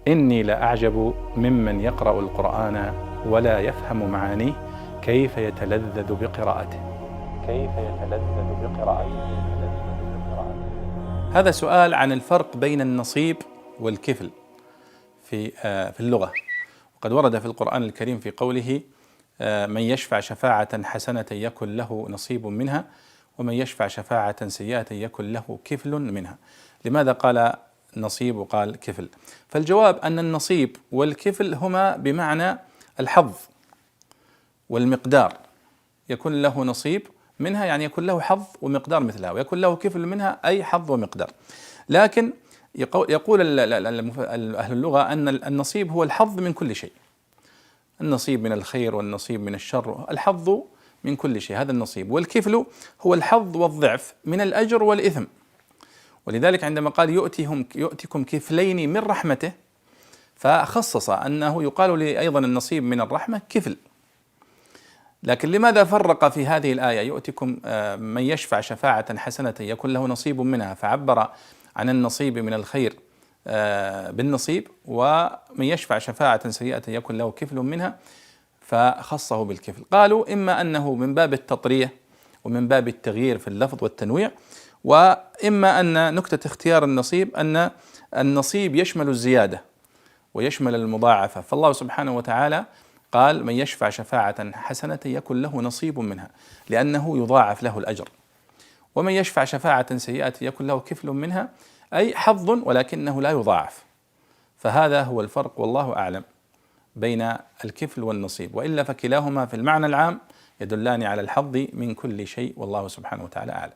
إني لأعجب ممن يقرأ القرآن ولا يفهم معانيه كيف يتلذذ بقراءته. هذا سؤال عن الفرق بين النصيب والكفل في اللغة. وقد ورد في القرآن الكريم في قوله: من يشفع شفاعة حسنة يكن له نصيب منها ومن يشفع شفاعة سيئة يكن له كفل منها. لماذا قال نصيب وقال كفل؟ فالجواب أن النصيب والكفل هما بمعنى الحظ والمقدار. يكون له نصيب منها يعني يكون له حظ ومقدار مثلها، ويكون له كفل منها أي حظ ومقدار. لكن يقول أهل اللغة أن النصيب هو الحظ من كل شيء، النصيب من الخير والنصيب من الشر، الحظ من كل شيء، هذا النصيب. والكفل هو الحظ والضعف من الأجر والإثم. ولذلك عندما قال يؤتكم كفلين من رحمته، فخصص أنه يقال لي أيضا النصيب من الرحمة كفل. لكن لماذا فرق في هذه الآية يؤتكم من يشفع شفاعة حسنة يكون له نصيب منها، فعبر عن النصيب من الخير بالنصيب، ومن يشفع شفاعة سيئة يكون له كفل منها فخصه بالكفل؟ قالوا إما أنه من باب التطرية ومن باب التغيير في اللفظ والتنويع، وإما أن نكتة اختيار النصيب أن النصيب يشمل الزيادة ويشمل المضاعفة. فالله سبحانه وتعالى قال: من يشفع شفاعة حسنة يكن له نصيب منها، لأنه يضاعف له الأجر. ومن يشفع شفاعة سيئة يكن له كفل منها، أي حظ ولكنه لا يضاعف. فهذا هو الفرق والله أعلم بين الكفل والنصيب، وإلا فكلاهما في المعنى العام يدلان على الحظ من كل شيء، والله سبحانه وتعالى أعلم.